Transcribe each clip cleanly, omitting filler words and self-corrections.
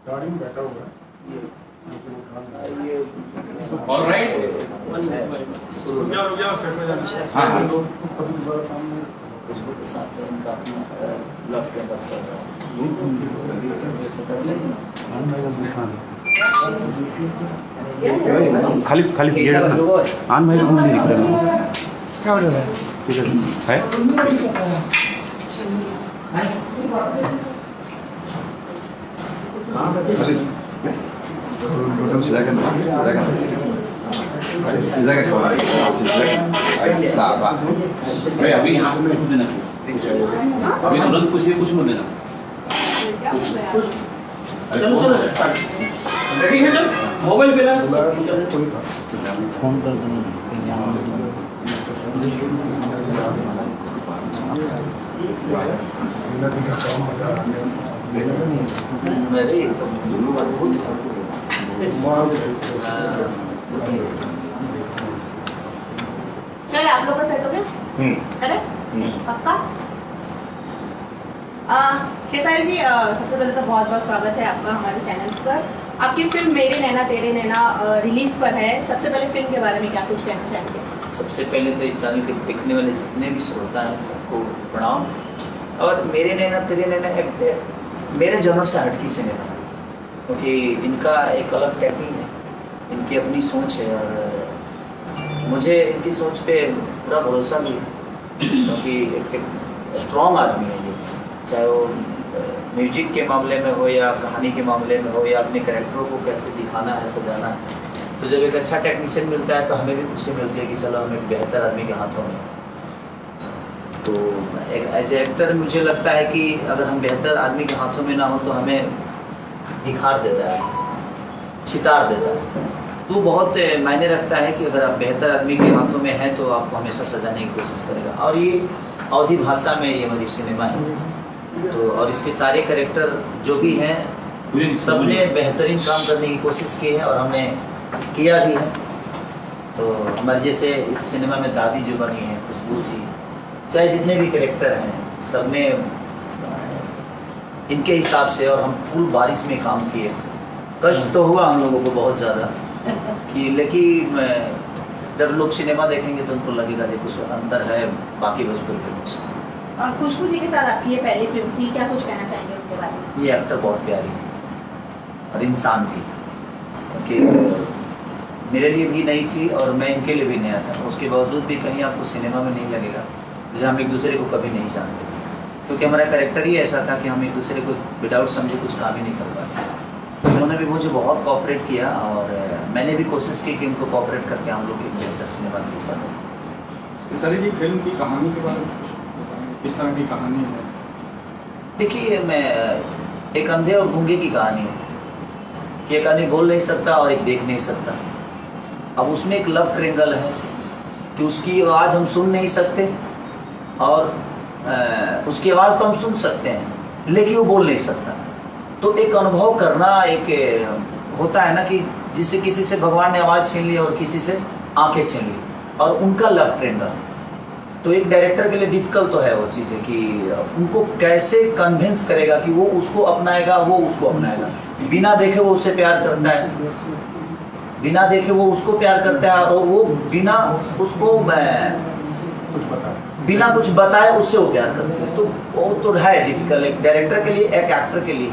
गाड़ी में बैठा हुआ है ऑल राइट। रुक जाओ साइड में जाना। हाँ हाँ खुशबू के साथ इनका अपना लव के बक्सा खाली खाली टिकट आन भाई घूम नहीं दिख रहे हैं। क्या हो रहा है? टिकट है खाली टोटल सीधा शाबाश भाई। अभी यहाँ पे कुछ देना, अभी तुरंत कुछ मत देना। मोबाइल पे फोन कर चल आप लोग का सेट हो गया? करेक्ट? पक्का? खेसारी जी, सबसे पहले तो बहुत बहुत स्वागत है आपका हमारे चैनल्स पर। आपकी फिल्म मेरे नैना तेरे नैना रिलीज पर है। सबसे पहले फिल्म के बारे में क्या कुछ कहना चाहेंगे? सबसे पहले तो इस चैनल के देखने वाले जितने भी श्रोता हैं सबको प्रणाम। और मेरे नैना तेरे नैना एक मेरे जन्म से हटकी सिनेमा है, क्योंकि इनका एक अलग टेक्निक है, इनकी अपनी सोच है और मुझे इनकी सोच पे पूरा भरोसा भी है, क्योंकि एक स्ट्रॉन्ग आदमी है ये, चाहे वो म्यूजिक के मामले में हो या कहानी के मामले में हो या अपने कैरेक्टरों को कैसे दिखाना है, सजाना है। तो जब एक अच्छा टेक्नीशियन मिलता है तो हमें भी खुशी मिलती है कि चलो हम एक बेहतर आदमी के हाथों में। तो एक एज एक्टर मुझे लगता है कि अगर हम बेहतर आदमी के हाथों में ना हो तो हमें निखार देता है, छितार देता है। तो बहुत मायने रखता है कि अगर आप बेहतर आदमी के हाथों में हैं तो आपको हमेशा सजाने की कोशिश करेगा। और ये अवधी भाषा में ये हमारी सिनेमा है, तो और इसके सारे कैरेक्टर जो भी हैं सबने बेहतरीन काम करने की कोशिश की है और हमने किया भी है। तो हमारे जैसे इस सिनेमा में दादी जो बनी है, खुशबू जी, चाहे जितने भी कैरेक्टर हैं, सबने इनके हिसाब से, और हम फुल बारिश में काम किए। कष्ट तो हुआ हम लोगों को बहुत ज़्यादा कि, लेकिन जब लोग सिनेमा देखेंगे तो उनको लगेगा कि कुछ अंतर है बाकी भोजपुरी फिल्मों से। खुशबू जी के साथ आपकी ये पहली फिल्म थी, क्या कुछ कहना चाहेंगे उनके बारे में? ये एक्टर बहुत प्यारी है और इंसान भी, क्योंकि मेरे लिए भी नई थी और मैं इनके लिए भी नया था। उसके बावजूद भी कहीं आपको सिनेमा में नहीं लगेगा जैसे हम एक दूसरे को कभी नहीं जानते, क्योंकि हमारा कैरेक्टर ही ऐसा था कि हम एक दूसरे को विदाउट समझे कुछ काम ही नहीं कर पाते। उन्होंने भी मुझे बहुत कोऑपरेट किया और मैंने भी कोशिश की कि उनको कोऑपरेट करके हम लोग एक बेहतर सिनेमा की सर। सर जी, फिल्म की कहानी के बारे में किस तरह की कहानी है? देखिए, मैं एक अंधे और गूंगे की कहानी है कि एक आदमी बोल नहीं सकता और एक देख नहीं सकता। अब उसमें एक लव ट्रायंगल है कि उसकी आवाज़ हम सुन नहीं सकते और उसकी आवाज़ तो हम सुन सकते हैं लेकिन वो बोल नहीं सकता। तो एक अनुभव करना एक होता है ना कि जिससे किसी से भगवान ने आवाज़ छीन ली और किसी से आंखें छीन ली, और उनका लव ट्रायंगल। तो एक डायरेक्टर के लिए डिफिकल्ट तो है वो चीज़ है कि उनको कैसे कन्विंस करेगा कि वो उसको अपनाएगा, वो उसको अपनाएगा। बिना देखे वो उससे प्यार करता है, बिना देखे वो उसको प्यार करता है, और वो बिना उसको बिना कुछ बताए उससे वो प्यार करते हैं। तो वो तो है डिफिकल्ट एक डायरेक्टर के लिए, एक एक्टर के लिए।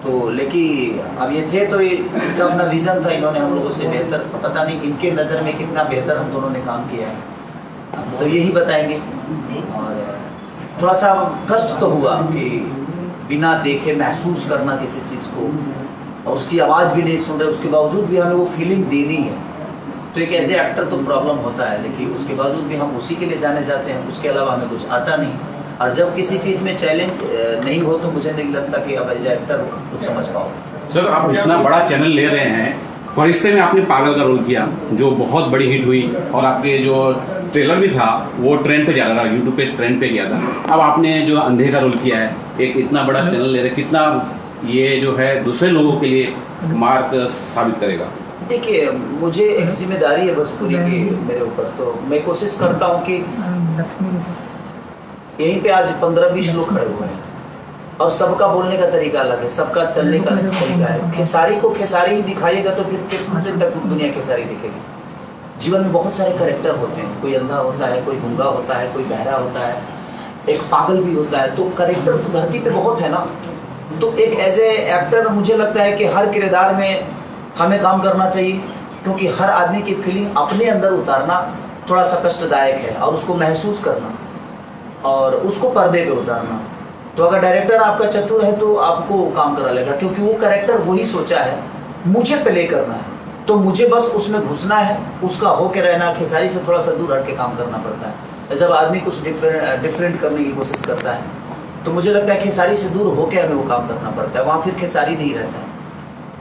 तो लेकिन अब ये थे तो इनका अपना विजन था, इन्होंने हम लोगों से बेहतर, पता नहीं इनके नज़र में कितना बेहतर हम दोनों ने काम किया है, तो यही बताएंगे। और थोड़ा सा कष्ट तो हुआ कि बिना देखे महसूस करना किसी चीज़ को, और उसकी आवाज़ भी नहीं सुन रहे, उसके बावजूद भी हमें वो फीलिंग देनी है। तो एक एज ए एक्टर तो प्रॉब्लम होता है, लेकिन उसके बावजूद भी हम उसी के लिए जाने जाते हैं, उसके अलावा हमें कुछ आता नहीं। और जब किसी चीज़ में चैलेंज नहीं हो तो मुझे नहीं लगता कि अब एज ए एक्टर कुछ समझ पाओ। सर, आप इतना बड़ा चैनल ले रहे हैं, फरिश्ते में आपने पागल का रोल किया जो बहुत बड़ी हिट हुई, और आपके जो ट्रेलर भी था वो ट्रेंड पे जा रहा था, यूट्यूब पे ट्रेंड पे गया था। अब आपने जो अंधे का रोल किया है, एक इतना बड़ा चैनल ले रहे, कितना ये जो है दूसरे लोगों के लिए मार्क साबित करेगा? देखिए, मुझे एक जिम्मेदारी है भोजपुरी की मेरे ऊपर, तो मैं कोशिश करता हूँ कि यहीं पे आज 15-20 लोग खड़े हुए हैं और सबका बोलने का तरीका अलग है, सबका चलने का तरीका है। खेसारी को खेसारी ही दिखाइएगा तो फिर कितने दिन तक दुनिया खेसारी दिखेगी। जीवन में बहुत सारे कैरेक्टर होते हैं, कोई अंधा होता है, कोई गूंगा होता है, कोई बहरा होता है, एक पागल भी होता है। तो कैरेक्टर तो धरती पे बहुत है ना। तो एक एज ए एक्टर मुझे लगता है कि हर किरदार में हमें काम करना चाहिए, क्योंकि हर आदमी की फीलिंग अपने अंदर उतारना थोड़ा सा कष्टदायक है, और उसको महसूस करना और उसको पर्दे पे उतारना। तो अगर डायरेक्टर आपका चतुर है तो आपको काम करा लेगा, क्योंकि वो कैरेक्टर वही सोचा है, मुझे प्ले करना है, तो मुझे बस उसमें घुसना है, उसका होके रहना। खेसारी से थोड़ा सा दूर हट के काम करना पड़ता है। जब आदमी कुछ डिफरेंट करने की कोशिश करता है तो मुझे लगता है खेसारी से दूर होके हमें वो काम करना पड़ता है, वहाँ फिर खेसारी नहीं रहता है।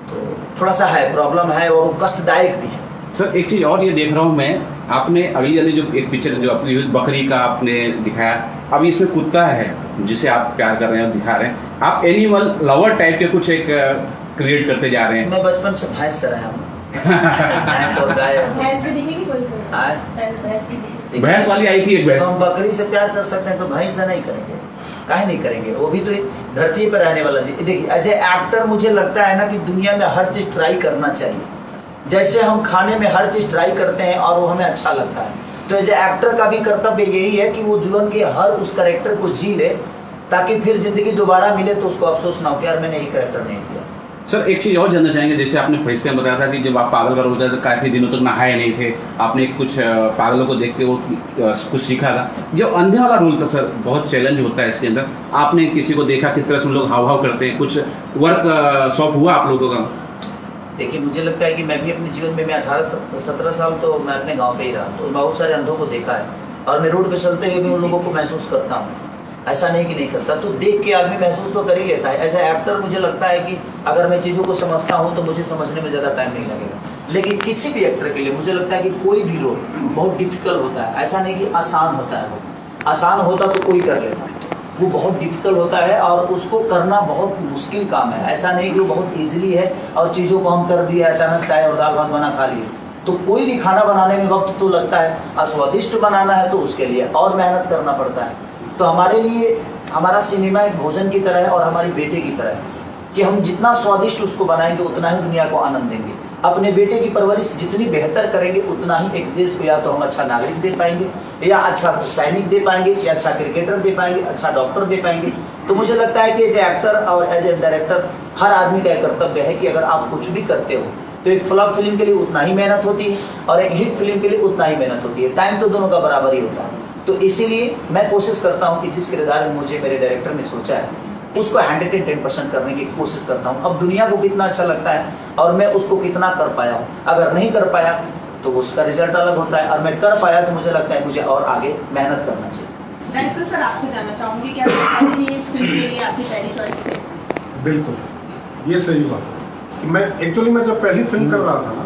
तो थोड़ा सा है, प्रॉब्लम है, और वो कष्टदायक भी है। सर एक चीज और ये देख रहा हूँ मैं, आपने अगली वाली जो एक पिक्चर जो अपनी बकरी का आपने दिखाया, अभी इसमें कुत्ता है जिसे आप प्यार कर रहे हैं और दिखा रहे हैं, आप एनिमल लवर टाइप के कुछ एक क्रिएट करते जा रहे हैं। मैं बचपन से भैंस चराया हूँ। भैंस और गाय। भैंस भी दिखेगी कोई? भैंस भी दिखेगी। भैंस वाली आई थी एक भैंस। हम बकरी से प्यार कर सकते हैं तो भैंस से नहीं करेंगे? काहे नहीं करेंगे? वो भी तो धरती पर रहने वाला जी। देखिए एज ए एक्टर मुझे लगता है ना कि दुनिया में हर चीज ट्राई करना चाहिए। जैसे हम खाने में हर चीज ट्राई करते हैं और वो हमें अच्छा लगता है, तो एज ए एक्टर का भी कर्तव्य यही है कि वो जीवन के हर उस कैरेक्टर को जी ले, ताकि फिर जिंदगी दोबारा मिले तो उसको अफसोस ना हो कि यार मैंने ये कैरेक्टर नहीं किया। सर एक चीज और जानना चाहेंगे, जैसे आपने फरिश्ते में बताया था कि जब आप पागल का रोल करते थे काफी दिनों तक नहाए नहीं थे, आपने कुछ पागलों को देख के वो कुछ सीखा था। जब अंधे वाला रोल था सर, बहुत चैलेंज होता है इसके अंदर, आपने किसी को देखा किस तरह से उन लोग हाव हाव करते हैं, कुछ वर्क शॉप हुआ आप लोगों का? देखिए मुझे लगता है कि मैं भी अपने जीवन में, मैं 18-17 साल तो मैं अपने गांव पे ही रहा, तो बहुत सारे अंधों को देखा है, और मैं रोड पे चलते हुए भी उन लोगों को महसूस करता हूँ। ऐसा नहीं कि नहीं करता, तो देख के आदमी महसूस तो कर ही लेता है। एज ए एक्टर मुझे लगता है कि अगर मैं चीज़ों को समझता हूँ तो मुझे समझने में ज़्यादा टाइम नहीं लगेगा। लेकिन किसी भी एक्टर के लिए मुझे लगता है कि कोई भी रोल बहुत डिफिकल्ट होता है। ऐसा नहीं कि आसान होता है, वो आसान होता तो कोई कर लेता, वो बहुत डिफिकल्ट होता है और उसको करना बहुत मुश्किल काम है। ऐसा नहीं कि वो बहुत इजीली है और चीज़ों को हम कर दिए अचानक चाय और दाल भात बना खा लिए। तो कोई भी खाना बनाने में वक्त तो लगता है, और स्वादिष्ट बनाना है तो उसके लिए और मेहनत करना पड़ता है। तो हमारे लिए हमारा सिनेमा एक भोजन की तरह है और हमारी बेटे की तरह है कि हम जितना स्वादिष्ट उसको बनाएंगे उतना ही दुनिया को आनंद देंगे। अपने बेटे की परवरिश जितनी बेहतर करेंगे उतना ही एक देश को या तो हम अच्छा नागरिक दे पाएंगे, या अच्छा सैनिक दे पाएंगे, या अच्छा क्रिकेटर दे पाएंगे, अच्छा डॉक्टर दे पाएंगे। तो मुझे लगता है कि एज ए एक्टर और एज ए डायरेक्टर हर आदमी का कर्तव्य है कि अगर आप कुछ भी करते हो तो एक फ्लॉप फिल्म के लिए उतना ही मेहनत होती है और एक हिट फिल्म के लिए उतना ही मेहनत होती है। टाइम तो दोनों का बराबर ही होता है। तो इसीलिए मैं कोशिश करता हूँ कि जिस किरदार में मुझे मेरे डायरेक्टर ने सोचा है उसको 110% करने की कोशिश करता हूँ। अब दुनिया को कितना अच्छा लगता है और मैं उसको कितना कर पाया हूँ। अगर नहीं कर पाया तो उसका रिजल्ट अलग होता है, और मैं कर पाया तो मुझे लगता है मुझे और आगे मेहनत करना चाहिए। डायरेक्टर सर आपसे जानना चाहूंगी कि आप इस फिल्म के लिए आपकी पहली चॉइस थी? बिल्कुल, ये सही बात है कि मैं एक्चुअली मैं जब पहली फिल्म कर रहा था ना,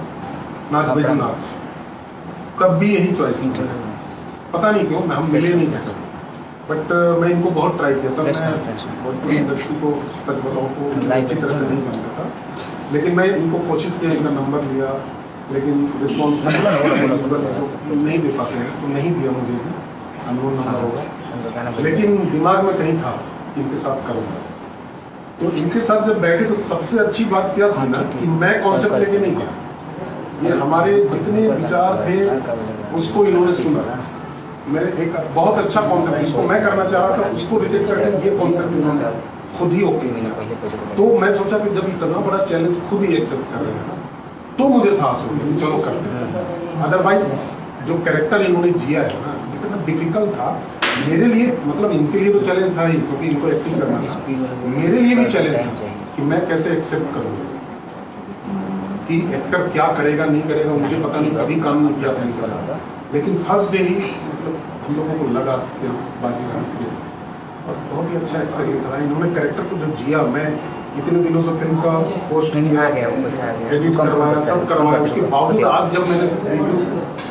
नाच बेजू नाच, तब भी यही चॉइस थी। पता नहीं क्यों हम मिले नहीं थे, बट मैं इनको बहुत ट्राई किया। तब मैं भोजपुरी इंडस्ट्री को सच बताऊँ तो अच्छी तरह से नहीं जानता था, लेकिन मैं इनको कोशिश किया, इनका नंबर लिया, लेकिन रिस्पॉन्स नहीं दे पाते हैं, तो नहीं दिया मुझे भी, अननोन नंबर होगा। लेकिन दिमाग में कहीं था कि इनके साथ करूँगा। तो इनके साथ जब बैठे तो सबसे अच्छी बात क्या थी ना कि मैं कॉन्सेप्ट लेके नहीं गया, ये हमारे जितने विचार थे उसको इन्होंने सुना। मेरे एक बहुत अच्छा कॉन्सेप्ट जिसको मैं करना चाह रहा था उसको रिजेक्ट करके ये कॉन्सेप्ट इन्होंने खुद ही ओके किया। तो मैं सोचा कि जब इतना बड़ा चैलेंज खुद ही एक्सेप्ट कर रहे हैं ना, तो मुझे साहस हो गया कि चलो करते हैं। अदरवाइज जो कैरेक्टर इन्होंने जिया है ना, इतना डिफिकल्ट था मेरे लिए, मतलब इनके लिए तो चैलेंज था ही क्योंकि इनको एक्टिंग करना था, मेरे लिए भी चैलेंज था कि मैं कैसे एक्सेप्ट करूँगा कि एक्टर क्या करेगा नहीं करेगा। मुझे पता नहीं, कभी काम नहीं किया था इनके साथ, लेकिन फर्स्ट डे ही मतलब हम लोगों को लगा कि बाजी जीत गए और बहुत ही अच्छा एक्सपीरियंस रहा। इन्होंने कैरेक्टर को जब जिया, मैं इतने दिनों से फिल्म का पोस्ट किया, एडिट करवाया, सब करवाया, उसके बावजूद आज जब मैंने रिव्यू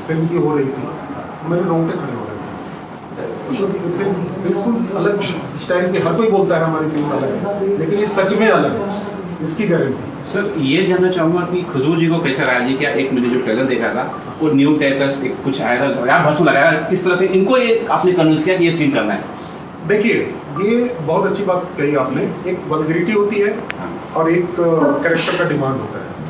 फिल्म की हो रही थी तो मेरे रोंगटे खड़े हो रहे थे। मतलब फिल्म बिल्कुल अलग स्टाइल की, हर कोई बोलता है हमारी फिल्म अलग है, लेकिन ये सच में अलग है, इसकी गारंटी। सर ये जानना चाहूंगा कि खुशबू जी को कैसा रहा जी? क्या एक मैंने जो ट्रेलर देखा था वो न्यू टाइप का कुछ आया था, यार भसू लगाया, किस तरह से इनको ये आपने कन्विंस किया कि ये सीन करना है? देखिए, ये बहुत अच्छी बात कही आपने। एक वल्गरिटी होती है हाँ। और एक कैरेक्टर का डिमांड होता है।